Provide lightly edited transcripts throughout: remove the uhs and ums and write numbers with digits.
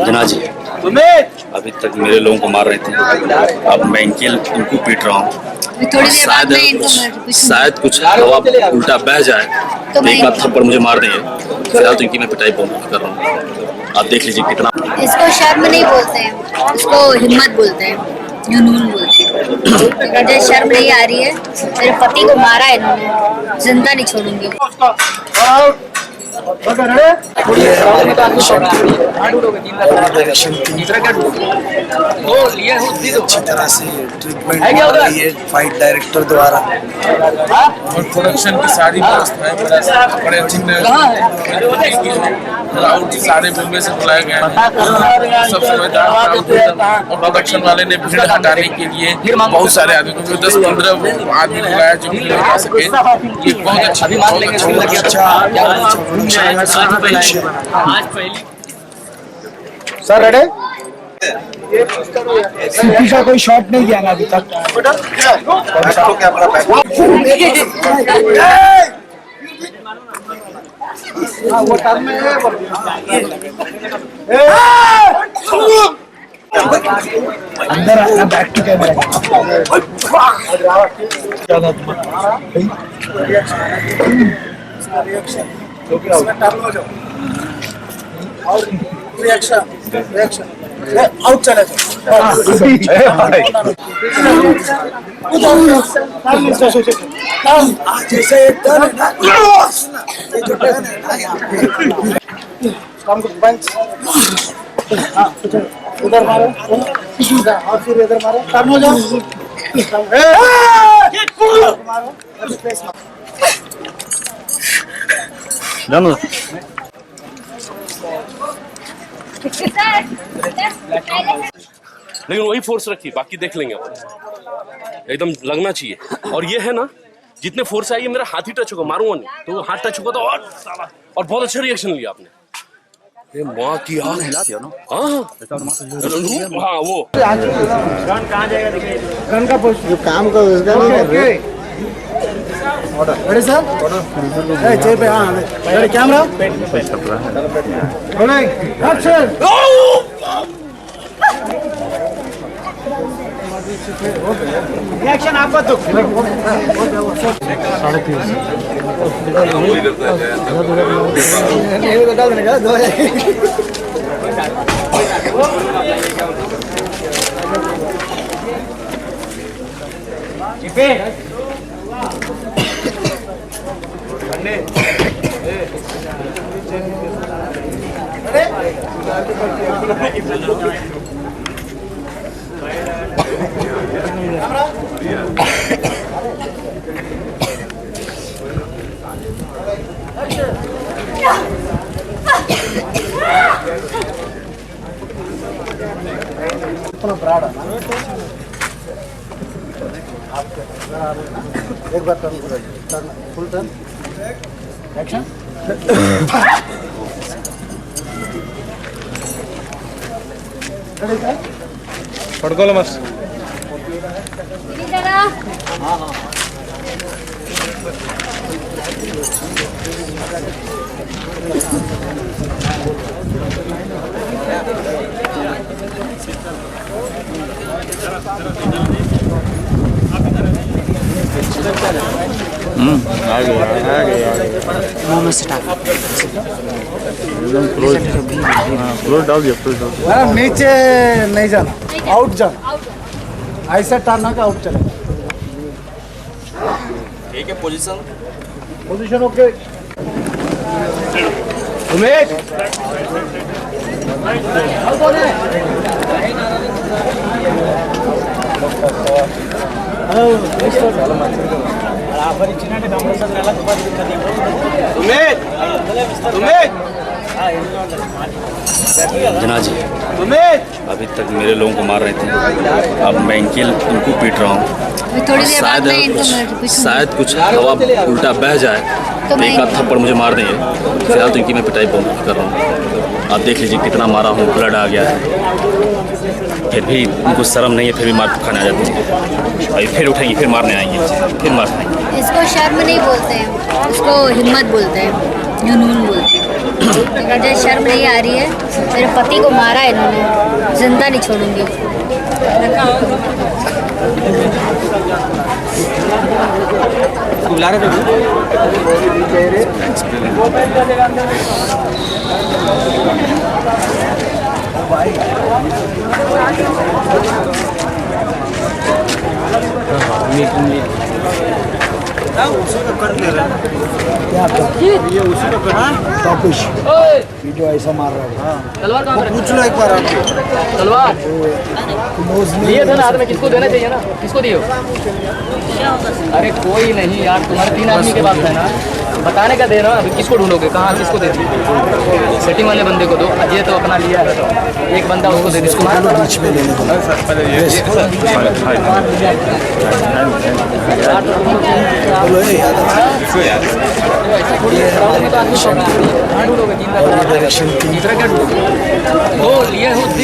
जना जी अभी तक मेरे लोगों को मार रहे थे, अब मैं इनको पीट रहा हूँ। शायद कुछ हवा उल्टा बह जाए तो एक आध थप्पड़ मुझे मार देंगे। फिलहाल तो इनकी मैं पिटाई कर रहा हूँ, आप देख लीजिए कितना। इसको शर्म नहीं बोलते हैं, इसको हिम्मत बोलते हैं, जुनून बोलते हैं। मुझे शर्म नहीं आ रही है, मेरे पति को मारा है इन्होंने, जिंदा नहीं छोड़ूंगी। अच्छी तरह से ट्रीटमेंट है फाइट डायरेक्टर द्वारा और प्रोडक्शन की सारी व्यवस्थाएं बड़े अच्छे राउत सारे मुंबई से बुलाए गए हैं। सब समझदार और प्रोडक्शन वाले ने भीड़ हटाने के लिए बहुत सारे आदमी को 10-15 आदमी बुलाया जो भीड़ हटा सके। ये बहुत अच्छा सर रेडे सीपी का कोई शॉट नहीं किया ना अभी तक। अंदर आना, back to camera. Reaction out चले जैसे उधर मारो और फिर इधर मारो, टर्न हो जाओ, मारो लेकिन वही फोर्स रखिए, बाकी देख लेंगे अपन। एकदम लगना चाहिए। और ये है ना, जितने फोर्स आई है मेरा हाथ ही टच होगा, मारूंगा नहीं तो वो हाथ टच होगा तो और बहुत अच्छा रिएक्शन लिया आपने। ये माँ की आग हिला दिया ना। हाँ वो गन कहाँ जाएगा देखिए, गन का पोस्ट जो काम का उसका नहीं कर रहे। बड़े सर चेयर पे, हाँ बड़े कैमरा एक्शन। रिएक्शन आपका तो एक बार टर्न फुल टर्न एक्शन। पड़कोलो मस्त नीचे नहीं जाना, आउट जाना, ऐसा टर्न का आउट चले। ठीक है, पोजीशन ओके। उमेश जना जी अभी तक मेरे लोगों को मार रहे थे, अब मैं इनको पीट रहा हूँ। शायद कुछ हवा उल्टा बह जाए तो एक आध थप्पड़ मुझे मार देंगे। फिलहाल तो इनकी मैं पिटाई कर रहा हूँ, आप देख लीजिए कितना मारा हूँ, ब्लड आ गया है। फिर भी उनको शर्म नहीं है, फिर भी मार खाने आ जाते हैं। अभी फिर उठेंगे, फिर मारने आएंगे, फिर मार खाएंगे। इसको शर्म नहीं बोलते हैं, इसको हिम्मत बोलते हैं, जुनून बोलते हैं। मुझे शर्म नहीं आ रही है, मेरे पति को मारा है इन्होंने, जिंदा नहीं छोड़ूंगी। टॉपिश वीडियो ऐसा मार रहा है। वो पूछ लो एक बार आप तलवार लिए थे ना हाथ में, किसको देना चाहिए ना, किसको दिए हो? अरे कोई नहीं यार, तुम्हारे 3 आदमी के पास है ना, बताने का दे रहा हूँ। अभी किसको ढूंढोगे, कहाँ किसको दे दी? सेटिंग वाले बंदे को दो, ये तो अपना लिया है, एक बंदा उसको दे दे। बीच में लेने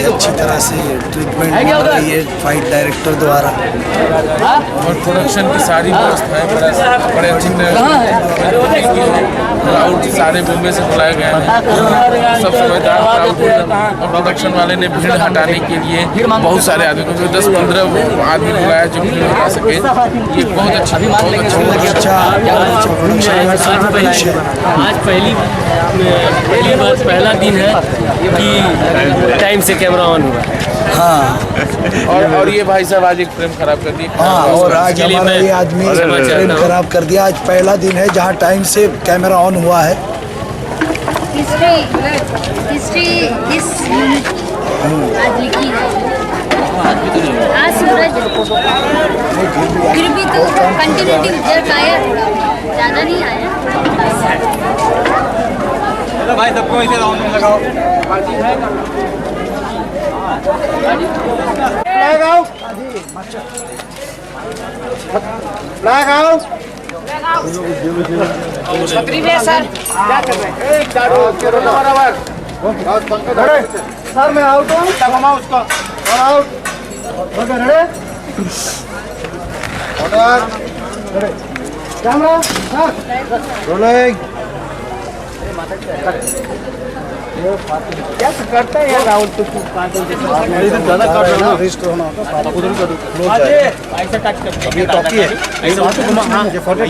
अच्छी तरह से ट्रीटमेंट है फाइट डायरेक्टर द्वारा और प्रोडक्शन की सारी व्यवस्थाएं बड़े अच्छे क्राउड सारे बॉम्बे से बुलाए गए हैं, सब समझदार क्राउड और प्रोडक्शन वाले ने भीड़ हटाने के लिए बहुत सारे आदमी को 10-15 आदमी बुलाया जो भीड़ हटा सके। ये बहुत अच्छा आज पहला दिन है कि टाइम से कैमरा ऑन हुआ। हाँ और ये भाई साहब आज एक फ्रेम खराब कर दी। हाँ, और आज हमारा ये आदमी फ्रेम खराब कर दिया। आज पहला दिन है जहाँ टाइम से कैमरा ऑन हुआ है। हिस्ट्री इस आज लिखी है। आज सूरज फिर भी तो कंटिन्यूटी उजर का आया, ज़्यादा नहीं आया। भाई सबको इसे राउंड में लगाओ। लगाओ लगाओ सर क्या कर रहे हैं? सर मैं आउट हूँ, उसको और आउट कैमरा रोलिंग। क्या करता है यार राहुल, तो ज़्यादा काट रहा है, रिस्ट होना होता है, उधर का क्लोज है। ऐसे टच करते हैं, ये टॉकी है, ये 40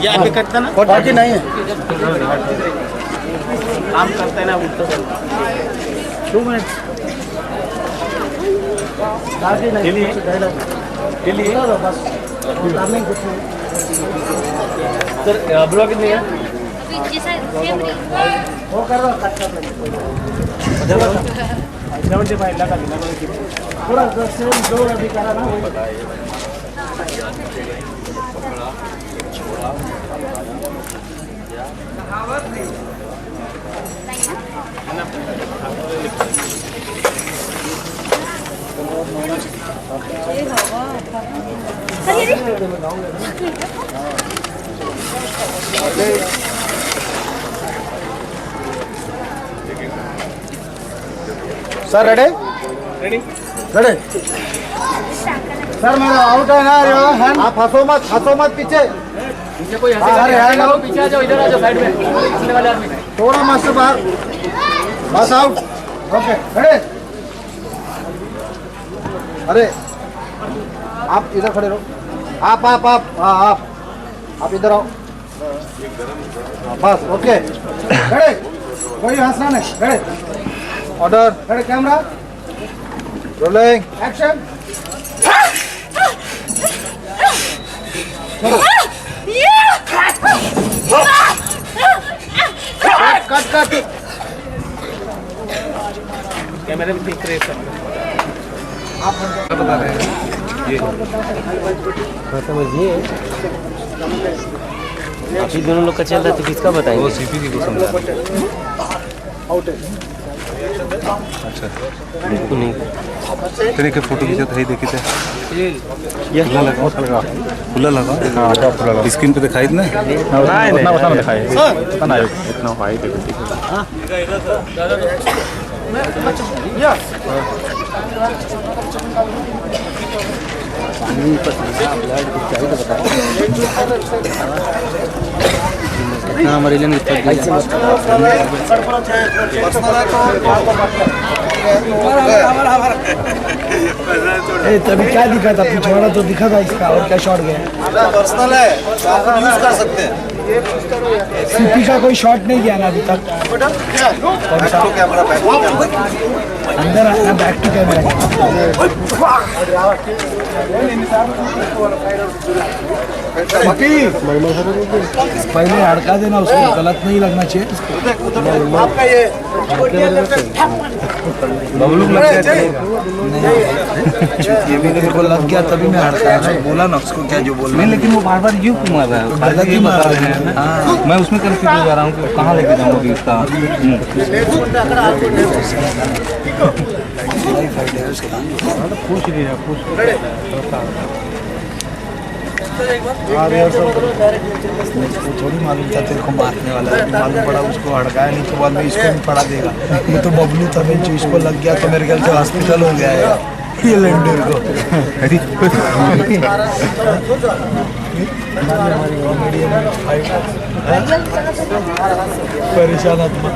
ये आगे कटता ना, 40 नहीं है। काम करता है ना उल्टा 2 मिनट सर। ब्लॉग कितनी है? वो कर रहा है 75 लगा पूरा जो अभी करा ना वो सर रेडी रेडी सर मेरा आउट है ना, आप हंसो मत पीछे कोई पीछे आ जाओ, इधर आ जाओ साइड में, सामने वाले आदमी थोड़ा मस्त बाहर, बस आउट। Okay ready. अरे आप इधर खड़े रहो, आप इधर आओ, बस ओके रेडी। कोई हंसना नहीं, ready order, ready camera rolling action. Cut कैमरे में दिख रहे सब। आप बता रहे हैं समझिए, आप ही दोनों लोग का चल रहा है तो किसका बताएंगे? वो सीपी को समझा आउट है। अच्छा बिल्कुल नहीं, तेरे के फोटो खींचा था, देखे थे ये खुला लगा हाँ, स्क्रीन पे दिखाई ना उतना दिखाई उतना भाई हाँ मरीजन की तभी क्या दिखा था, पिछवाड़ा तो दिखा था इसका, और क्या शॉट गया? पर्सनल है, आप यूज कर सकते हैं। सीपी का कोई शॉट नहीं गया ना अभी तक। अंदर आना, बैक टू कैमरा। पहले अड़का देना उसको, गलत नहीं लगना चाहिए। बबलू लग गया, ये भी मेरे को लग गया तभी मैं अड़का बोला ना उसको, क्या जो बोल। नहीं लेकिन वो बार बार यू क्यों मार रहा है? गलत ही मार रहे हैं। मैं उसमें कंफ्यूज हो जा रहा हूँ कि कहाँ लेके जाऊँ अभी उसका। पूछ लिया, पूछ थोड़ी मालूम था तेरे को मारने वाला है, मालूम पड़ा उसको अड़काया, नहीं तो बाद में इसको भी पड़ा देगा। ये तो बबलू था, जो इसको लग गया तो मेरे ख्याल से हॉस्पिटल हो गया है ये लेंडर को। परेशान आत्मा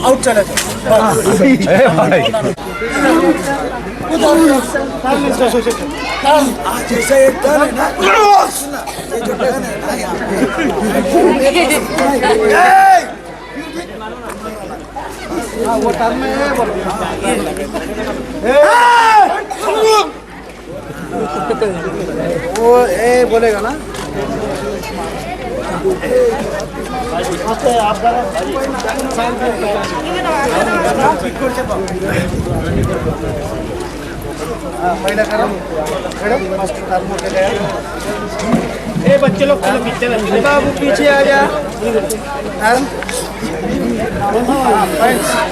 आउट चले जैसे एक गन है ना, ये जो गन है ना यहाँ वो टर्न में है, वो ए बोलेगा ना। पहिला करो, फर्स्ट टर्न हो गया। ए बच्चे लोग चलो पीछे, बाबू पीछे आ जा।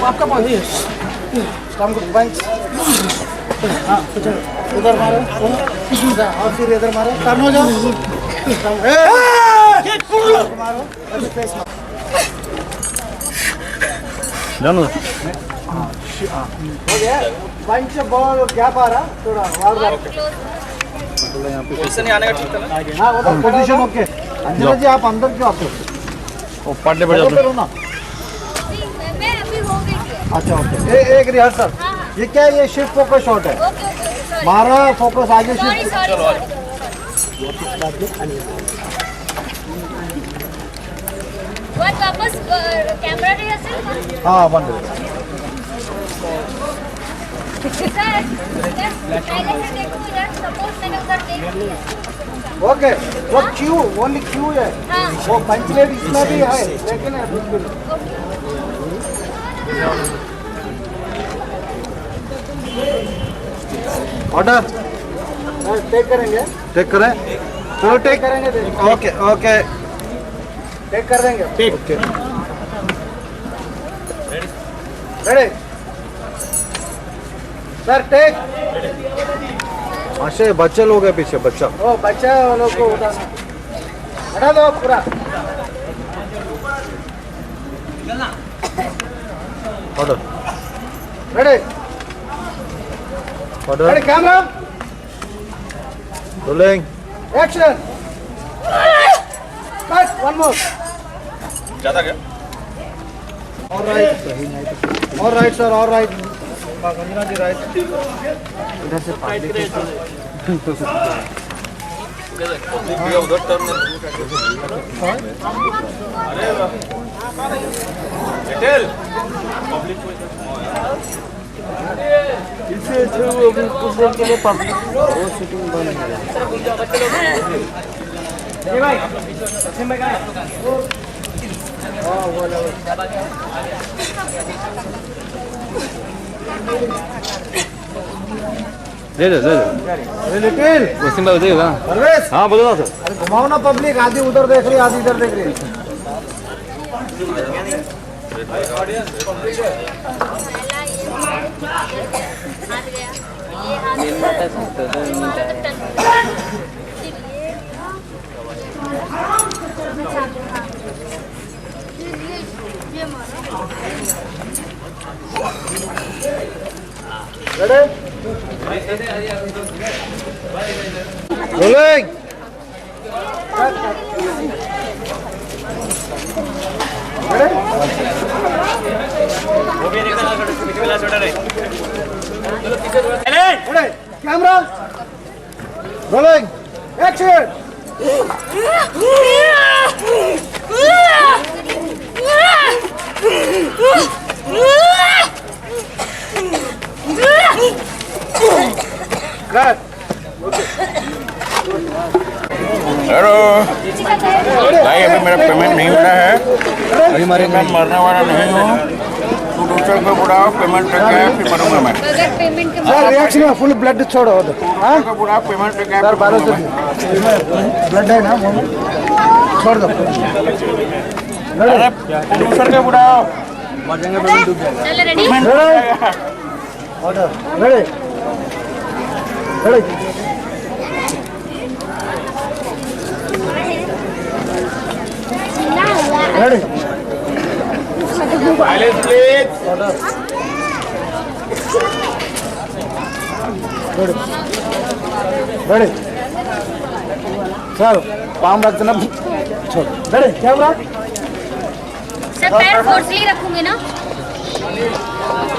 आपका पानी है, काम को बैंक। हाँ इधर मारो और फिर इधर मारो, टर्न हो जाओ। मारो फेस मारो, जानो हो गया। बैंक से बहुत गैप आ रहा, थोड़ा पोजीशन नहीं आने का ठीक है। हाँ वो पोजीशन ओके। अंजना जी आप अंदर क्यों आते हो? पार्टनर बढ़ जाओ ना। मैं अभी हो गई थी। अच्छा ओके, एक रिहर्सल। ये क्या है? ये शिफ्ट फोकस शॉट है। मारा फोकस आगे शिफ्ट। वापस कैमरा रिहर्सल। हाँ बंद है। सर पहले से देखो इधर, सपोज मैंने उधर देख लिया। ओके, वो क्यू ओनली क्यू है। हाँ। वो पंचलेट इसमें भी है, लेकिन बिल्कुल ऑर्डर टेक करेंगे, टेक करें, चलो टेक करेंगे। ओके ओके टेक कर देंगे, टेक रेडी सर, टेक। अच्छा बच्चे लोग हैं पीछे, बच्चा ओ बच्चा लोग को उठाना, हटा दो पूरा। Order ready, order ready, camera rolling, action, cut, one more. ज्यादा क्या? और राइट सर, और राइट, अंजना जी राइट। इधर से उधर टर्न इसे कुछ देर के लिए पब्लिक वो शूटिंग बंद दे दो लिटिल वसीम भाई बताइएगा। परवेश, हाँ बोलो ना सर। अरे घुमाओ ना, पब्लिक आधी उधर देख रही है, आधी इधर देख रही है। Rolling camera rolling action hello भाई, अभी मेरा पेमेंट नहीं मिला है। अभी मैं मरने वाला नहीं हूँ। तू दूसरे को बुलाओ, पेमेंट लेके आया, फिर मरूंगा मैं। अगर पेमेंट के सर रिएक्शन में फुल ब्लड छोड़ो हाँ दूसरे को बुलाओ, पेमेंट लेके आया, सर फिर 1200 मरूंगा मैं। ब्लड है ना वो छोड़ दो अरे दूसरे को बुलाओ, चल ready order ready ready ready ready sir palm रखते ना छोड़ रेडी कैमरा सर पैर फोर्सली रखूंगे ना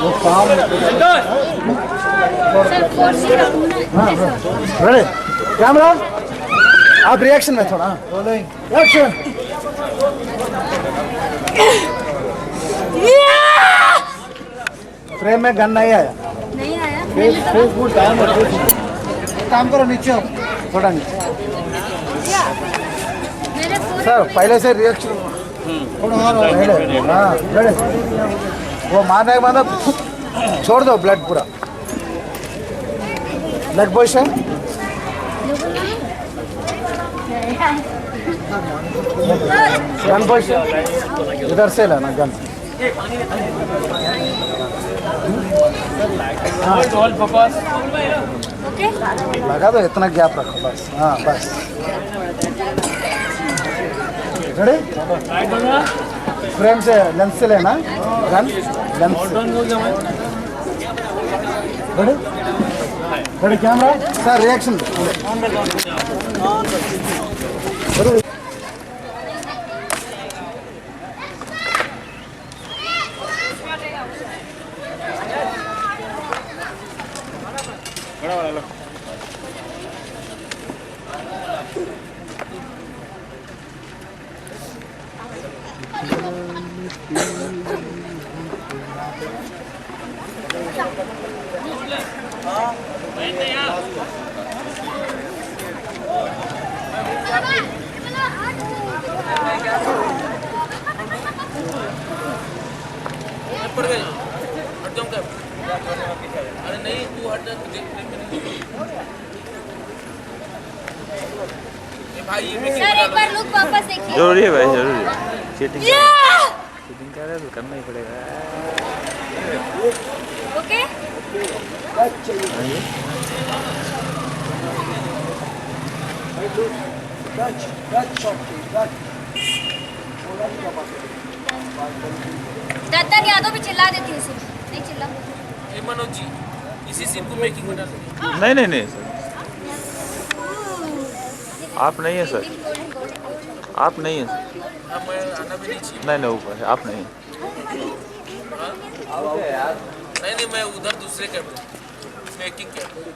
वो पाम सर फोर्सली रखूंगा ना ऐसा। रेडी कैमरा आप रिएक्शन में थोड़ा रोलिंग एक्शन फ्रेम में गन नहीं आया नहीं आया मैंने तो काम करो नीचे थोड़ा नीचे मेरे फोन सर पहले से रिएक्शन हाँ रेडी वो मारने के बाद छोड़ दो ब्लड पूरा लेग पोजिशन गन पोजिशन इधर से लेना गन ओके लगा दो इतना गैप रखो बस हाँ बस रेडी फ्रेम से लेंस से लेना gun lens ready ready camera sir reaction पड़ गए हट जाऊँ क्या? अरे नहीं तू हट जा, भाई ये सर एक बार लुक वापस देखिए जरूरी है भाई, जरूरी है। Cheating Yeah! चीटिंग कर रहे तो करना ही पड़ेगा। ओके दत्तन यादव भी चिल्ला देती है इसे नहीं चिल्ला ये मनोज जी इसी सीन को मेकिंग में डाल नहीं नहीं नहीं सर, आप नहीं है सर, आप नहीं है सर, मैं आना भी नहीं चाहिए। नहीं नहीं ऊपर है, आप नहीं। नहीं नहीं मैं उधर दूसरे कैमरे मेकिंग कैमरे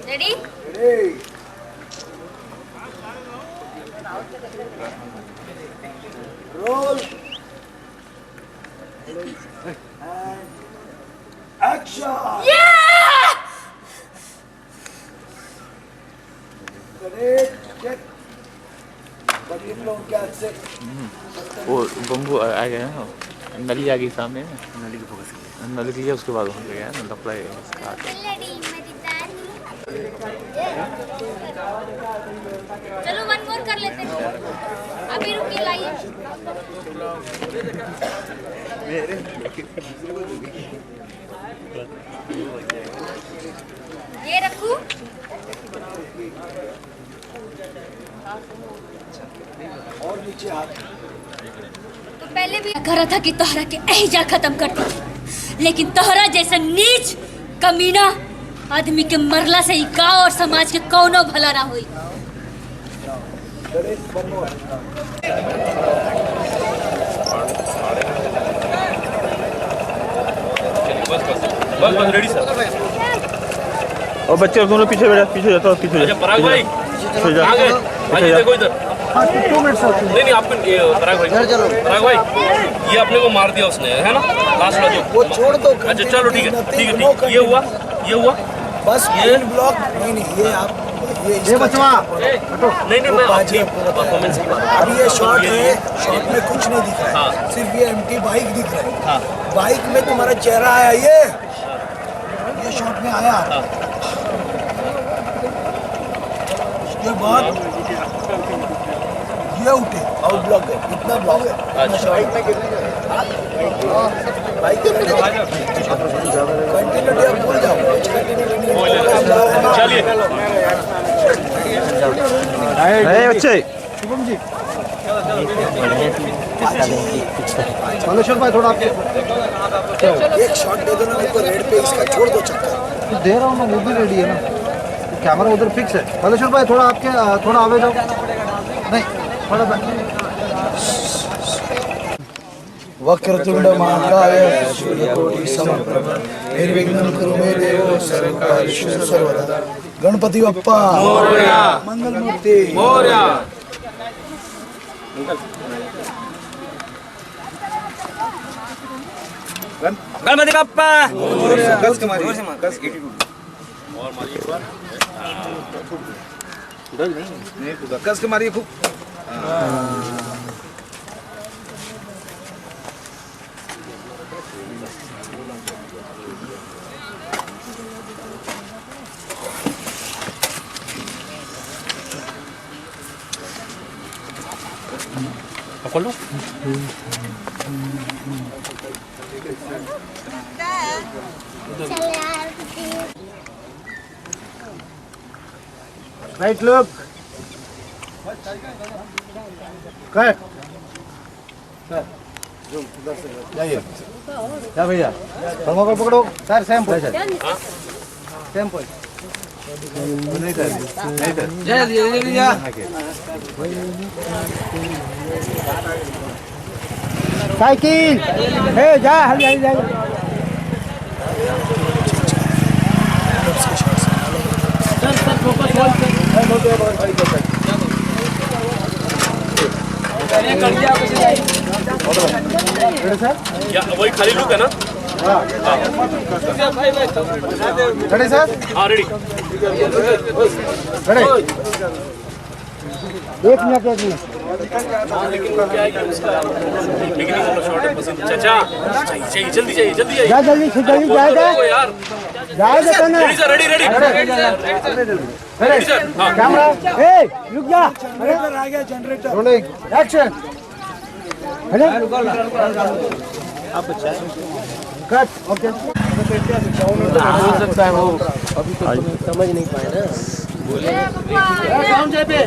रेडी रोल एक्शन वो बम्बू आ गया है, नली आ गई सामने, नली की फोकस, नली की उसके बाद हो गया ना लपड़ा चलो वन मोर कर लेते हैं अभी रुकिए लाइए ये रखूं तो पहले भी करा था कि तोहरा के एहिजा खत्म कर दी, लेकिन तोहरा जैसा नीच कमीना आदमी के मरला से ही गांव और समाज के कौनो भला ना हुई। बस रेडी सर। और बच्चे दोनों पीछे पीछे जाता पीछे पराग भाई कहाँ गए? आइए देखो इधर। नहीं आपको पराग भाई ये अपने को मार दिया उसने, है ना? लास्ट वाला जो वो छोड़ दो। अच्छा चलो ठीक है। ये हुआ बस ये ब्लॉक नहीं ये आप ये बचवा नहीं मैं आपकी परफॉर्मेंस की बात। अभी ये शॉट है, शॉट में कुछ नहीं दिख रहा है, सिर्फ ये एम्प्टी बाइक दिख रहा है। बाइक में तुम्हारा चेहरा आया, ये शॉट में आया। ये बहुत ये उठे आउट ब्लॉक है, इतना ब्लॉक है। बाइक कंटिन्यूटी आप भूल जाओ, चलिए बच्चे शुभम जी भाई थोड़ा आपके एक शॉट दे दो ना मेरे को रेड पे, इसका छोड़ दो चक्कर। दे रहा हूँ ना, वो भी रेडी है ना, कैमरा उधर फिक्स है। मलेश्वर भाई थोड़ा आपके थोड़ा आवे जाओ, नहीं थोड़ा वक्रतुंड महाकाय सूर्यकोटि समप्रभ निर्विघ्नं कुरु मे देव सर्वकार्येषु सर्वदा। गणपति बप्पा मोरया, मंगल मूर्ति मोरया। गणपति बप्पा कस के मारिए, कस कस के मारिए खूब। पकड़ लो। राइट लुक कट जाइए क्या भैया थर्मोकोल पकड़ो सर। सेम पोजीशन नहीं कर साइकिल हे जा हल्दी हल्दी जा। वही खाली लुक है ना? Ready sir? हाँ रेडी। Ready 1 minute 1 minute. चाचा जल्दी जाइए जा जल्दी जाएगा यार। जाएगा तो ना। रेडी रेडी कैमरा ए रुक जा। जनरेटर आ गया, जनरेटर रोलिंग एक्शन। हेलो आप अच्छा कट ओके। हो सकता है वो अभी तो समझ नहीं पाए ना।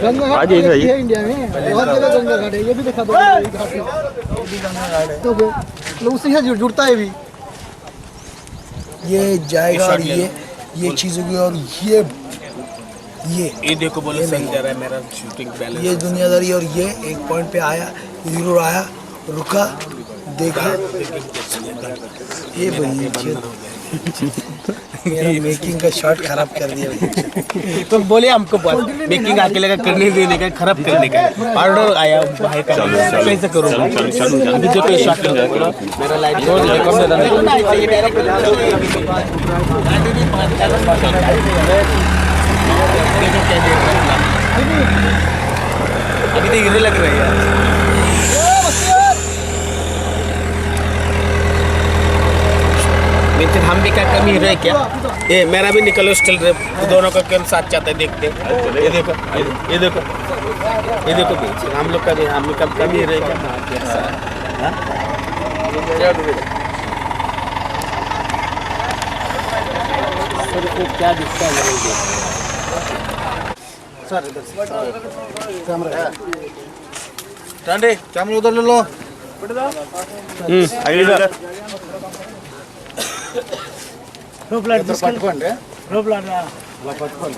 गंगा घाट है इंडिया में, बहुत जगह गंगा घाट है, ये भी दिखा दो। तो उसी से जुड़ता है भी, ये जाएगा और ये चीज होगी। और ये देखो बोले सही जा रहा है मेरा शूटिंग बैलेंस। ये दुनियादारी। और ये एक पॉइंट पे आया, हीरो आया, रुका, देखा, ये बनी मेरा मेकिंग का शॉट खराब कर दिया। तो बोले हमको मेकिंग आके लगा करने देने का, खराब करने का ऑर्डर आया भाई का। कैसे करूँगा अभी जो कोई शॉट मेरा लाइट छोड़ दे कम से अभी तो हीरो लग रही है। मित्र हम भी क्या कमी हीरो है क्या? ये मेरा भी निकलो स्टिल रे, दोनों का क्यों साथ चाहते हैं देखते। ये देखो ये देखो ये देखो बीच हम लोग का भी, हम लोग का कमी हीरो है क्या? क्या दिखता है? सर कैमरा कैमरा उधर ले लो పట్టుకోండి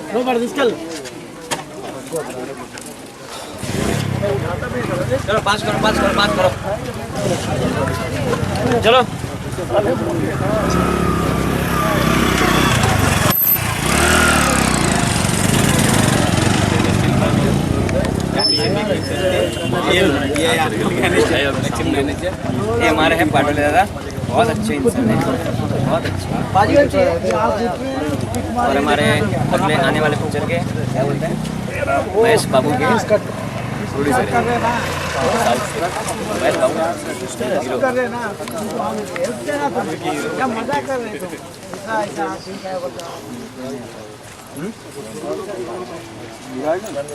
चलो पास करो चलो ये हमारे हैं पाटोले दादा, बहुत अच्छे इंसान हैं, बहुत अच्छे। और हमारे अगले आने वाले पिक्चर के क्या बोलते हैं महेश बाबू के प्रोड्यूसर महेश बाबू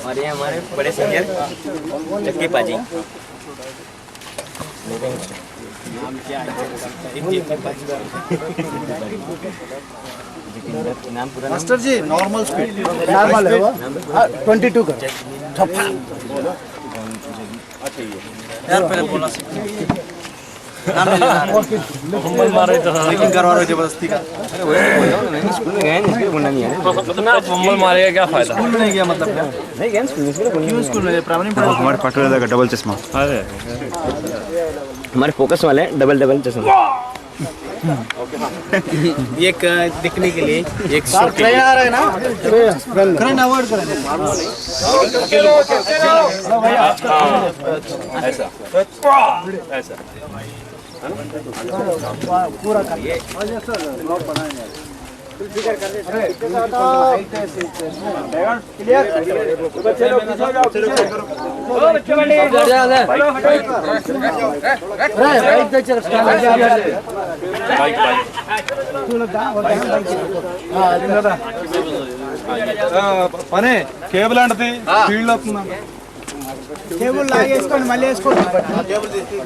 और ये हमारे बड़े सीनियर चक्की पाजी नाम पूरा मास्टर जी नॉर्मल स्पीड नॉर्मल है वो 22 कर यार पहले बोला लेकिन करवा रहे जबरदस्ती का स्कूल में गए नहीं बोलना नहीं है बम्बल मारेगा क्या फायदा स्कूल में नहीं गया मतलब क्या नहीं गए स्कूल में क्यों स्कूल में प्राइमरी पढ़ा हमारे पटोले का डबल चश्मा हमारे फोकस वाले डबल चश्मा एक दिखने के लिए एक ट्रेन आ रहा है ना करंट अवॉइड करें ऐसा पूरा करिए नोट बनाएंगे పనే కేబుల్ అంటది ఫీల్డ్ అవుతుందా కేబుల్ లాగేసుకోండి మళ్ళీ వేసుకోండి కేబుల్ తీసుకు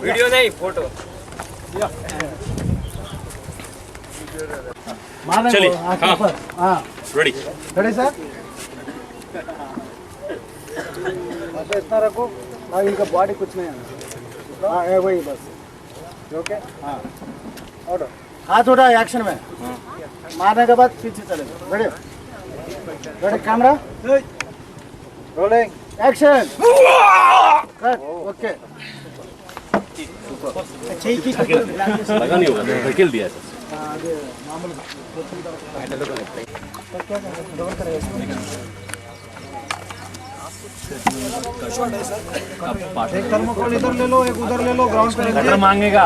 वीडियो नहीं फोटो चलिए हाँ रेडी रेडी सर अच्छा इतना रखो हाँ इनका बॉडी कुछ नहीं है हाँ ये वही बस ओके हाँ ऑर्डर हाथ उठा एक्शन में मारने के बाद पीछे चले ready ready camera rolling action cut okay लगा नहीं होगा धकेल दिया एक थर्मोकोल इधर ले लो एक उधर ले लो ग्राउंड पे कटर मांगेगा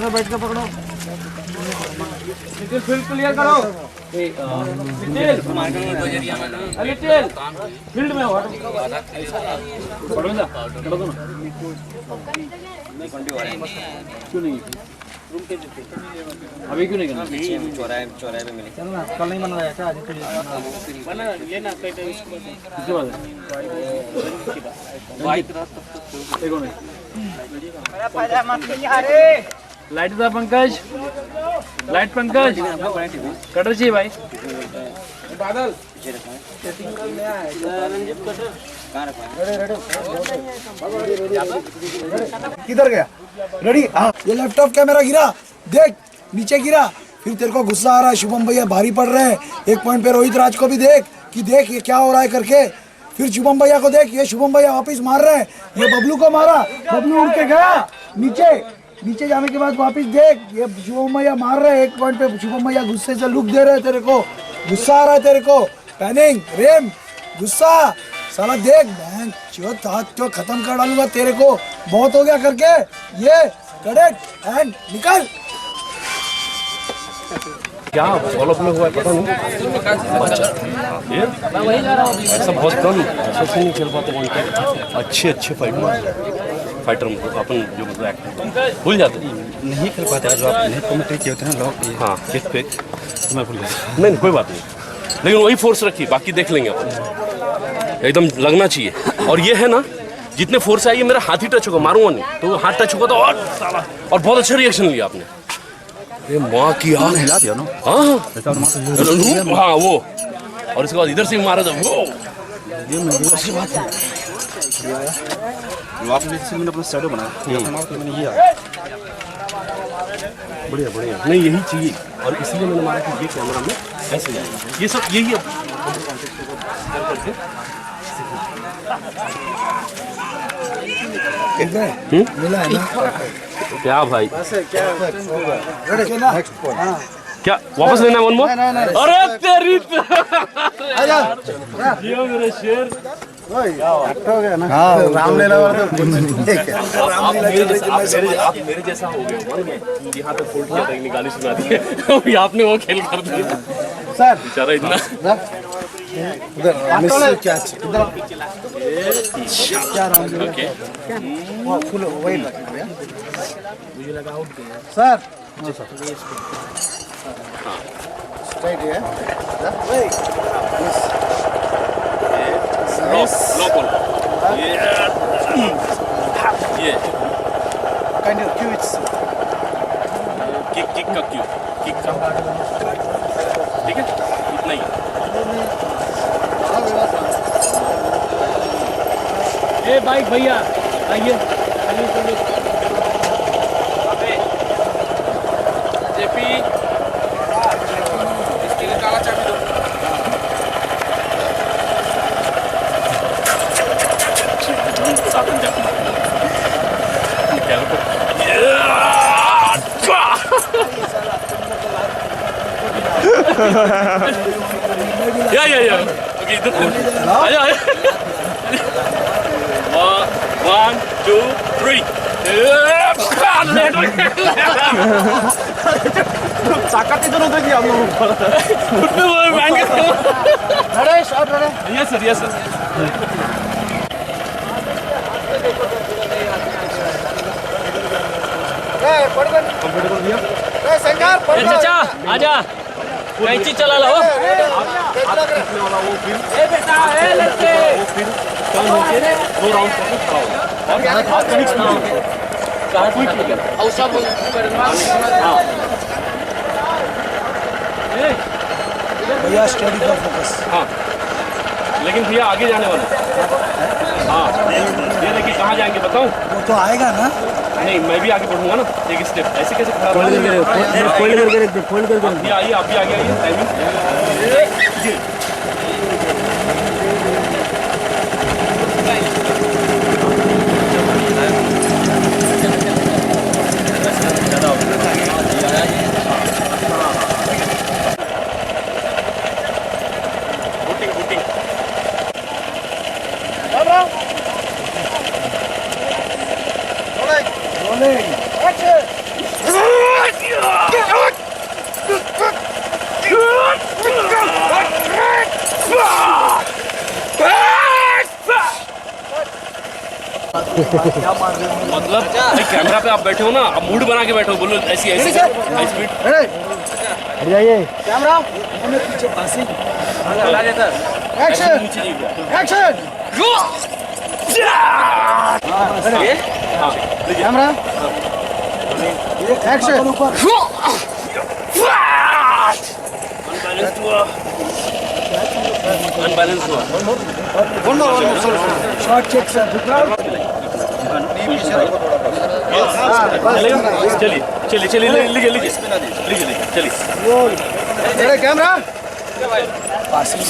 बैठ के पकड़ो फील्ड क्लियर करो फील्ड में क्यों नहीं अभी क्यों नहीं करना चौराहे पे मिले चलना कल नहीं बन रहा है क्या आज बना लेना किसके बाद एक मिनट लाइट था पंकज लाइट पंकज कटर चाहिए भाई बादल किधर गया रेडी हाँ ये लैपटॉप कैमरा गिरा देख नीचे गिरा फिर तेरे को गुस्सा आ रहा है शुभम भैया भारी पड़ रहे हैं एक पॉइंट पे रोहित राज को भी देख कि देख ये क्या हो रहा है करके फिर शुभम भैया को देख ये शुभम भैया वापिस मार रहे हैं ये बबलू को मारा बबलू उड़ के गया नीचे नीचे जाने के बाद वापिस देख ये शुभम भैया मार रहे हैं एक पॉइंट पे शुभम भैया गुस्से से लुक दे रहे हैं तेरे को गुस्सा आ रहा है तेरे को पैनिंग रेम गुस्सा साला देख बहन चो तो खत्म कर डालूंगा तेरे को बहुत हो गया करके ये करेक्ट एंड निकल क्या फॉलो में हुआ है पता नहीं ऐसा बहुत कम ऐसा नहीं खेल पाते अच्छे फाइट मार फाइटर अपन जो मतलब एक्टर भूल जाते हैं। नहीं खेल पाते जो आप नहीं कमेंट्री किए होते हैं लोग। हाँ किक पे मैं भूल गया। नहीं कोई बात नहीं, लेकिन वही फोर्स रखिए, बाकी देख लेंगे अपन। एकदम लगना चाहिए। और ये है ना, जितने फोर्स आई है मेरा हाथ ही टच होगा, मारूंगा नहीं। तो हाथ टच होगा तो और बहुत अच्छा रिएक्शन लिया आपने। अरे माँ की आग हिला दिया ना। हाँ हाँ वो, और इसके बाद इधर से मारा था वो। अच्छी बात है। आपने मैंने अपना शैडो बनाया, मैंने ये बढ़िया बढ़िया। नहीं यही चाहिए, और इसलिए मैंने मारा कि ये कैमरा में ऐसे जाएगा। ये सब यही अब मिला है ना। क्या भाई, क्या वापस लेना है वन मोर? अरे तेरी ये मेरे शेर हो गया ना। हाँ रामलीला वाला तो आप मेरे जैसा हो गए। यहाँ पे फोल्ड किया था, गाली सुना दी। अभी आपने वो खेल कर दिया सर। बेचारा इतना उधर मिस क्या ओके वो फुल वही लगा मुझे लगा आउट गया सर। स्ट्राइट है लोकल ये kind of Q it's kick का क्यों किक का ठीक है, इतना ही। ए बाइक भैया आइए। जेपी इसके लिए काला चाबी दो। या ओके इधर आया 1 2 3 चाकाती दोनों तो किया हम लोग नरेश और नरेश यस सर कंफर्टेबल भैया ए संगार पड़ चाचा आजा, कैंची चला लो। ए बेटा ए लड़के वो फिर टर्न होके 2 राउंड करके खड़ा हो और हाथ का मिक्स नहीं कहां कोई किया और सब हां भैया स्टडी फॉर फोकस। हां लेकिन भैया आगे जाने वाला। हाँ ये लेकिन कहाँ जाएंगे बताओ? वो तो आएगा ना। नहीं मैं भी आगे बढ़ूंगा ना, एक स्टेप ऐसे कैसे खड़ा फोल्ड करके आप भी आइए, आप भी आगे आइए। टाइमिंग मतलब कैमरा पे आप बैठे हो ना, आप मूड बना के बैठे हो, बोलो ऐसी ऐसी हाई स्पीड। हट जाइए कैमरा हमें पीछे पासी action action camera action unbalance हुआ। Shot check sir. चलिए चलिए चलिए लीजिए लीजिए लीजिए चलिए कैमरा पासिंग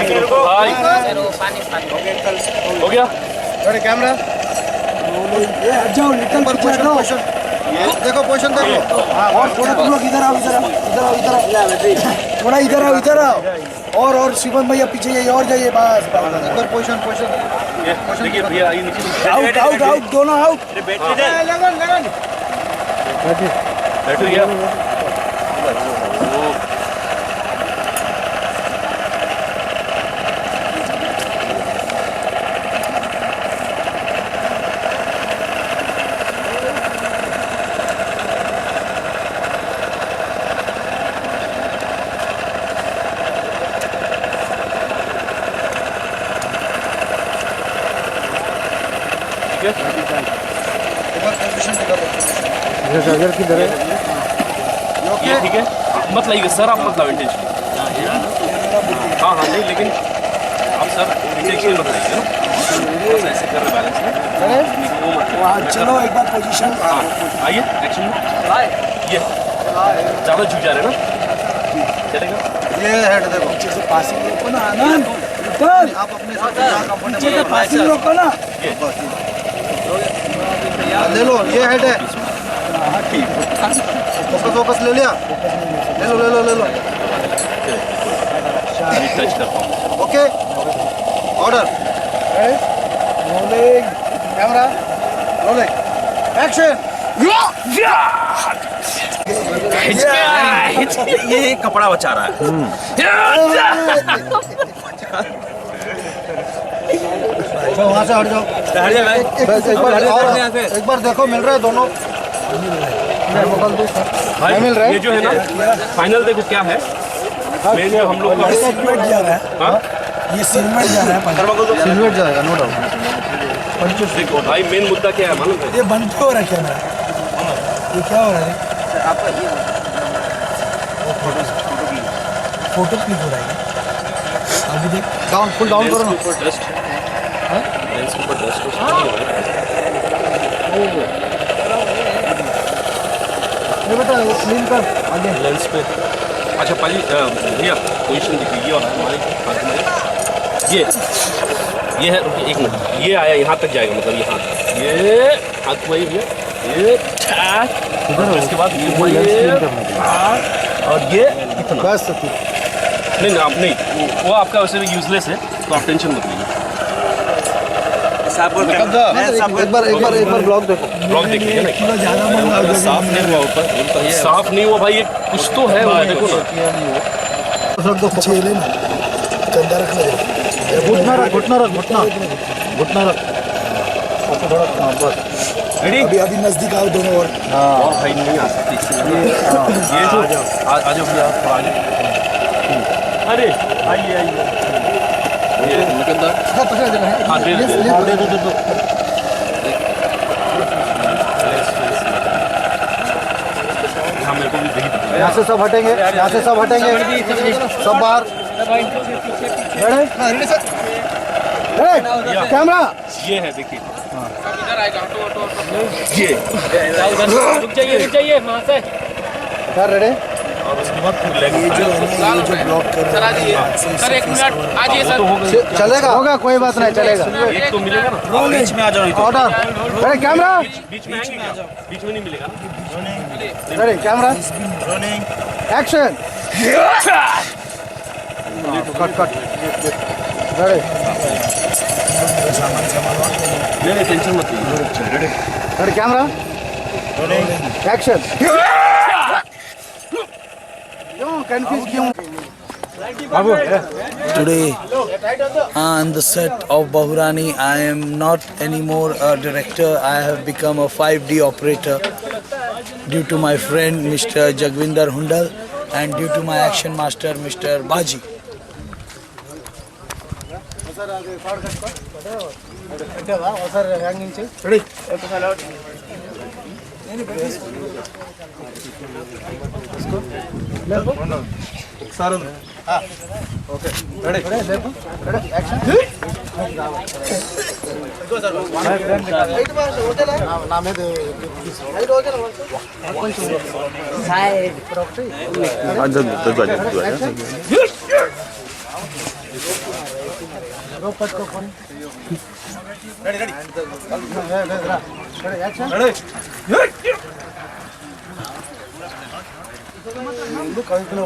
भाई हो गया। कैमरा जाओ निकल पर पोजीशन देखो, पोजीशन देखो। और थोड़ा तुम लोग इधर आओ, इधर आओ, इधर आओ, इधर आओ, थोड़ा इधर आओ, इधर आओ। और शिवम भैया पीछे जाइए और जाइए, बस इधर पोजीशन पोजीशन। देखिए भैया आइए नीचे। आउट आउट आउट दोनों आउट। लगन बैठ गया। चार्जर किधर है? ये ठीक है, मत लाइएगा सर, आप मत लाओ इंटेंशनली। हाँ हाँ नहीं, लेकिन आप सर इंटेंशनली मत लाइएगा ना, बस ऐसे कर रहे बैलेंस में। चलो एक बार पोजीशन। हाँ आइए एक्शन में। ये ज़्यादा झुक जा रहे हैं ना, चलेगा। ये हेड देखो नीचे से पासिंग रोको ना आनंद, ऊपर आप अपने साथ नीचे से पासिंग रोको ना, ले लो। ये हेड है, हाँ ठीक, फोकस ले लिया, ले लो ले लो ले लो। टच करता हूँ। Okay order, rolling camera, rolling action. ये कपड़ा बचा रहा है। तो वहाँ से हट जाओ, एक बार देखो मिल रहा है दोनों, भाई मिल रहा है? ये जो है ना फाइनल देखो क्या है, मेन जो हम लोग का सिलवेट जा रहा है, हाँ ये सिलवेट जा रहा है, सिलवेट जाएगा नो डाउट। देखो भाई मेन मुद्दा क्या है मालूम है? ये बंद क्यों हो रहा है कैमरा, ये क्या हो रहा है? फोटो क्लिक हो रहा है अभी, देख डाउन, फुल डाउन करो ना। ऊपर डस्ट, लेंस के ऊपर डस्ट ये बता क्लीन कर आगे लेंस पे। अच्छा पाजी भैया पोजीशन देखिए, ये और हमारे हाथ में ये है, रुकिए एक मिनट, ये आया यहाँ तक जाएगा, मतलब यहाँ ये हाथ वही भैया, ये ठा, इसके बाद ये और ये इतना बस। नहीं आप नहीं, वो आपका वैसे भी यूजलेस है, तो आप टेंशन मत लीजिए। एक बार ब्लॉग देखो, ब्लॉग देख लीजिए ना, साफ नहीं हुआ ऊपर, साफ नहीं हुआ भाई, ये कुछ तो है वो देखो ना। घुटना रख, घुटना रख, घुटना रख। अभी नजदीक आओ दोनों और भाई नहीं आ सकती ये जो आ जाओ भैया थोड़ा आगे। अरे आइए ये निकलदार, हाँ दे दो। हाँ मेरे को भी दही, यहाँ से सब हटेंगे, यहाँ से सब हटेंगे, सब बाहर। कैमरा ये है देखिए, रुक जाइए वहाँ से। क्या रेडे? और उसके बाद फिर लेग जो ब्लॉक कर सर एक मिनट आ जाइए सर। चलेगा, होगा कोई बात नहीं, चलेगा। एक तो मिलेगा ना, बीच में आ जाओ, ऑर्डर, अरे कैमरा बीच में आएंगे क्या? बीच में नहीं मिलेगा ना। अरे camera action. Cut cut ready, नहीं टेंशन मत लीजिए। अरे कैमरा एक्शन। क्यों कंफ्यूज क्यों? Today on the set of Bahurani, I am not anymore a director. I have become a 5D operator due to my friend Mr. Jagvinder Hundal and due to my action master Mr. Baji.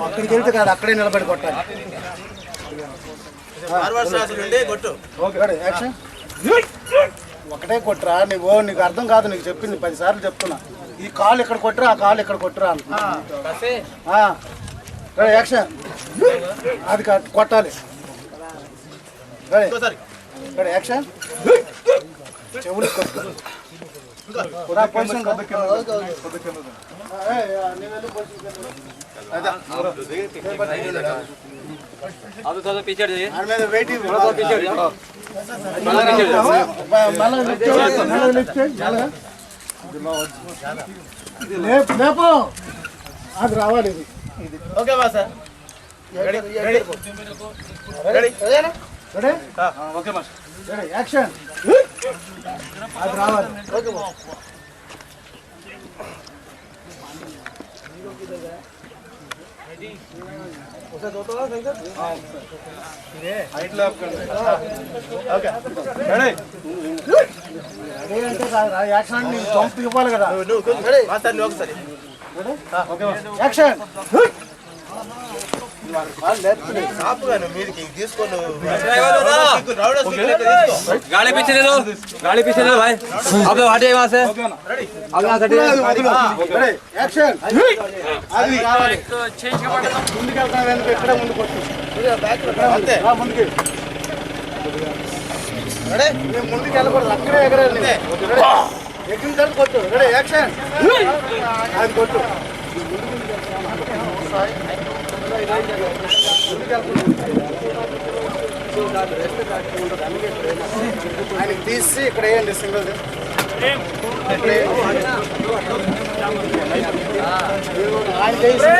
అక్కడికి వెళ్తే కాదు, అక్కడే నిలబడి కొట్టాలి. ఒకటే కొట్టరా నువ్వు, నీకు అర్థం కాదు, నీకు చెప్పింది 10 సార్లు చెప్తున్నా. ఈ కాలు ఇక్కడ కొట్టరా, ఆ కాలు ఇక్కడ కొట్టరా అంటున్నా. యాక్షన్, అది కొట్టాలి. యాక్షన్, చెవులు కొట్టు. పొజిషన్ आप तो थोड़ा पीछे जाइए, వెయిట్ पीछे जाओ। లేపో అది రావాలి ఇది ఓకే బా sir ready ready ready ready okay బా రెడీ యాక్షన్ అది రావాలి ఓకే బా उसे दो तो सही सर हां ये हाइट लैप कर ओके रेडी రెడీ అంటే యాక్షన్ ని జంప్ ఇవ్వాలి కదా రెడీ మాస్టర్ ఒకసారి రెడీ ఓకే యాక్షన్ गाड़ी पीछे ले लो भाई अब हटे वहां से अगला हटे యాక్షన్ అది రావాలి ముందుకు వెళ్తా వెనక ఇక్కడ ముందుకు వచ్చి అంతే ముందుకు రెడీ నేను ముందుకు వెళ్ళకూడదు అక్కడే ఎగరాలి ఎక్కిన తర్వాత కొట్టు రెడీ యాక్షన్ అది కొట్టు ఆయనకి తీసి ఇక్కడ వేయండి సింగిల్ ఆయన చేసి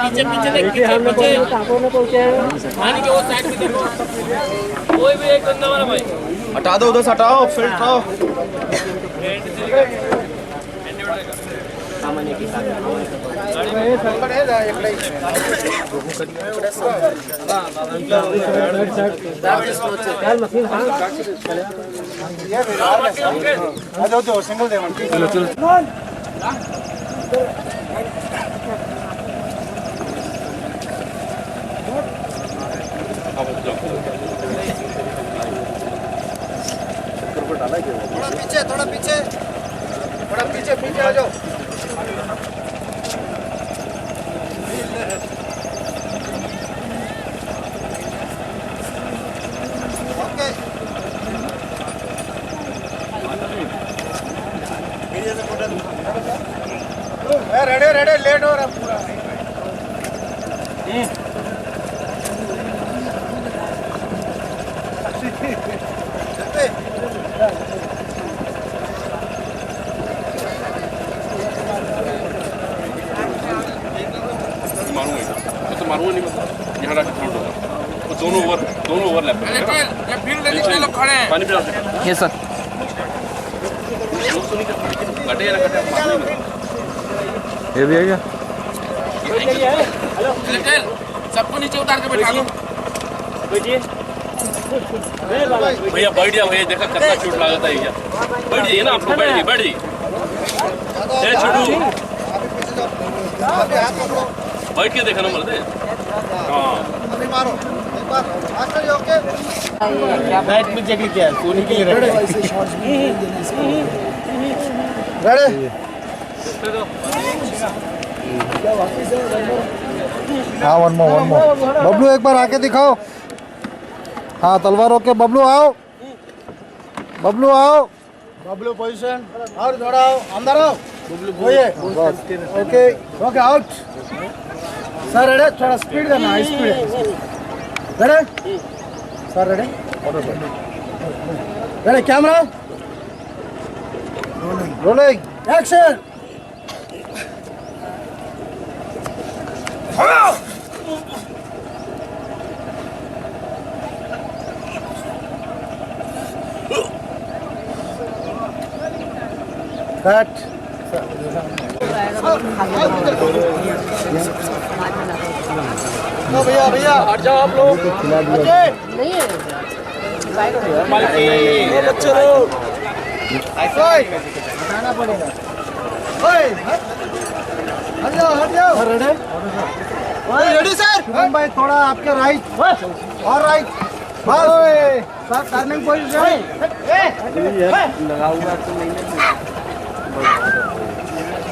पीछे पीछे देखिए हम लोग टापो में पहुंचे पानी के वो साइड में देखो कोई भी एक गंदा वाला भाई हटा दो उधर से हटाओ फिर उठाओ सामान्य की सिंगल दे थोड़ा पीछे पीछे आ जाओ ओके रेडी रेडी लेट हो रहा पूरा मारूंगा नहीं मतलब यहाँ रख फ्रंट होगा वो दोनों ओवर लैप ये फील्ड नीचे लोग खड़े हैं पानी पिला ये सर कटे या ना कटे ये भी है क्या लिटिल सबको नीचे उतार के बैठा दो भैया बैठ जा भैया देखा कितना चोट लागत है भैया बैठ जाइए ना आप लोग बैठ जाइए छोटू बैठ के देखा ना मरते हाँ मारो एक बार मास्टर जी ओके बैट में जगह क्या है सोने के लिए रेडी हाँ वन मोर बबलू एक बार आके दिखाओ हाँ तलवार ओके बबलू आओ बबलू पोजीशन और थोड़ा आओ अंदर आओ okay okay out sir ready थोड़ा स्पीड करना high speed ready sir ready ready camera rolling action cut भैया भैया हट जाओ आप लोग नहीं है बच्चे लोग बताना पड़ेगा हट जाओ रेडी सर भाई थोड़ा आपके राइट और राइट बस सर टर्निंग पोजीशन लगा हुआ तो नहीं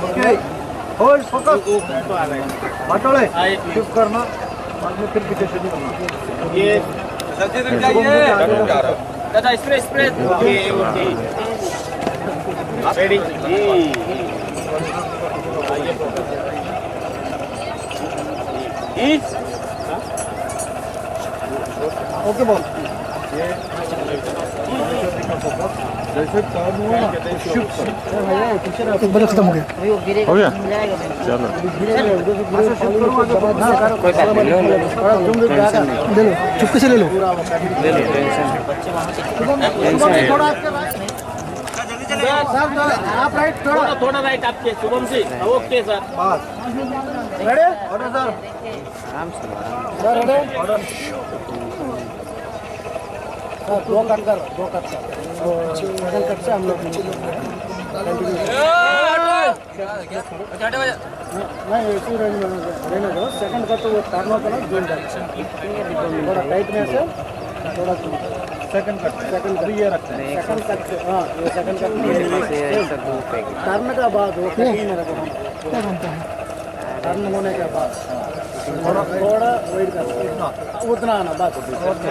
ओके होल्ड फोकस हटोले शिफ्ट करना बाद में फिर पीछे शुरू करना ये सज्जे तक जाइए दादा spray okay okay ready okay boss जैसे टर्न हुआ ना एक बार खत्म हो गया हो गया चलो ले लो चुपके से ले लो आप राइट थोड़ा राइट आपके शुभम जी ओके सर बस रेडी ऑर्डर सर आराम से सर रेडी ऑर्डर दो कट कर बदल कट से हम लोग नहीं इसी रेंज में रहने दो सेकंड कट तो वो टर्न होता ना जोन थोड़ा राइट में से थोड़ा सेकंड कट अभी ये रखते हैं सेकंड कट हाँ ये सेकंड कट टर्न का बाद वो कट ही नहीं रखो क्या बनता है टर्न होने के बाद थोड़ा वेट कर उतना आना बस ओके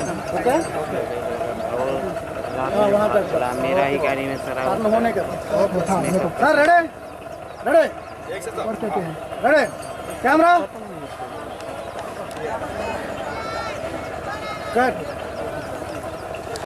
वहाँ तक मेरा ही गाड़ी में सर टर्न होने के बाद sir ready ready camera cut